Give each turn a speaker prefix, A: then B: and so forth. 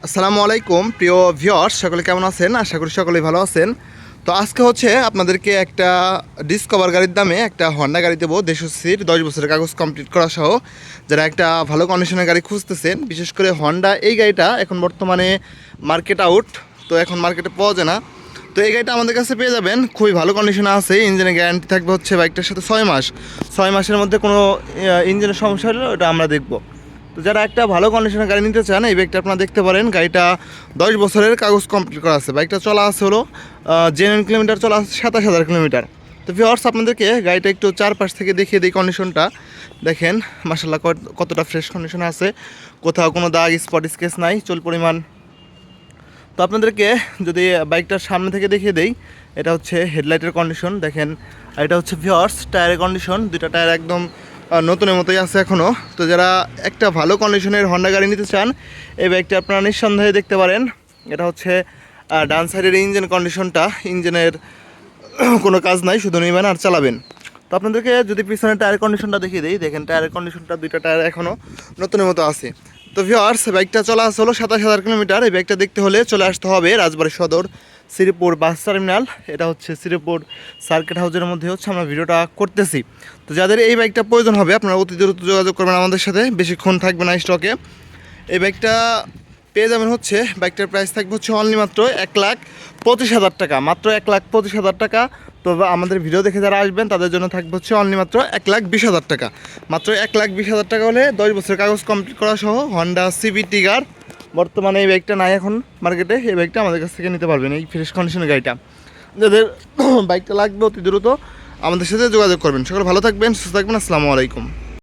A: আসসালামু আলাইকুম প্রিয় ভিউয়ার্স, সকলে কেমন আছেন? আশা করি সকলেই ভালো আছেন। তো আজকে হচ্ছে আপনাদেরকে একটা ডিসকভার গাড়ির দামে একটা হন্ডা গাড়ি দেবো 150 10 বছরের কাগজ কমপ্লিট করা সহ। যারা একটা ভালো কন্ডিশনের গাড়ি খুঁজতেছেন, বিশেষ করে হন্ডা এই গাড়িটা এখন বর্তমানে মার্কেট আউট, তো এখন মার্কেটে পাওয়া যায় না। তো এই গাড়িটা আমাদের কাছে পেয়ে যাবেন, খুবই ভালো কন্ডিশনে আছে। ইঞ্জিনের গ্যারান্টি থাকবে হচ্ছে বাইকটার সাথে 6 মাসের মধ্যে কোনো ইঞ্জিনের সমস্যা হলে ওটা আমরা দেখবো। তো যারা একটা ভালো কন্ডিশনের গাড়ি নিতে চান, এই বাইকটা আপনারা দেখতে পারেন। গাড়িটা 10 বছরের কাগজ কমপ্লিট করা আছে। বাইকটা চলা আছে হলো জেনুইন কিলোমিটার চলা আছে 27,000 কিলোমিটার। তো ভিউয়ার্স, আপনাদেরকে গাড়িটা একটু চারপাশ থেকে দেখিয়ে দিই কন্ডিশনটা। দেখেন মাশাআল্লাহ কতটা ফ্রেশ কন্ডিশনে আছে, কোথাও কোনো দাগ স্পট স্কেচ নাই, চুল পরিমাণ। তো আপনাদেরকে যদি বাইকটার সামনে থেকে দেখিয়ে দেই, এটা হচ্ছে হেডলাইটের কন্ডিশন দেখেন। আর এটা হচ্ছে ভিউয়ার্স টায়ারের কন্ডিশন, দুটো টায়ার একদম নতুনের মতোই আছে এখনও। তো যারা একটা ভালো কন্ডিশনের হন্ডা গাড়ি নিতে চান, এই বাইকটা আপনারা নিঃসন্দেহে দেখতে পারেন। এটা হচ্ছে ডান সাইডের ইঞ্জিন কন্ডিশনটা, ইঞ্জিনের কোনো কাজ নাই, শুধু নেবেন আর চালাবেন। তো আপনাদেরকে যদি পিছনের টায়ার কন্ডিশনটা দেখিয়ে দিই, দেখেন টায়ারের কন্ডিশনটা দুইটা টায়ার এখনও নতুনের মতো আছে। তো ভিউয়ার্স, বাইকটা চলা আছে হলো 27,000 কিলোমিটার। এই বাইকটা দেখতে হলে চলে আসতে হবে রাজবাড়ী সদর শ্রীপুর বাস টার্মিনাল। এটা হচ্ছে শ্রীপুর সার্কিট হাউসের মধ্যে হচ্ছে আমরা ভিডিওটা করতেছি। তো যাদের এই বাইকটা প্রয়োজন হবে, আপনারা অতি দ্রুত যোগাযোগ করবেন আমাদের সাথে, বেশিক্ষণ থাকবে না স্টকে। এই বাইকটা পেয়ে যাবেন হচ্ছে, বাইকটার প্রাইস থাকবে হচ্ছে অনলি মাত্র 1,25,000 টাকা, মাত্র 1,25,000 টাকা। তো আমাদের ভিডিও দেখে যারা আসবেন তাদের জন্য থাকবে হচ্ছে অনলি মাত্র 1,20,000 টাকা। মাত্র 1,20,000 টাকা হলে 10 বছরের কাগজ কমপ্লিট করা সহ হন্ডা সিবি টিগার। বর্তমানে এই বাইকটা নাই এখন মার্কেটে, এই বাইকটা আমাদের কাছ থেকে নিতে পারবেন, এই ফ্রেশ কন্ডিশনের গাড়িটা। যাদের বাইকটা লাগবে অতি দ্রুত আমাদের সাথে যোগাযোগ করবেন। সকলে ভালো থাকবেন, সুস্থ থাকবেন। আসসালামু আলাইকুম।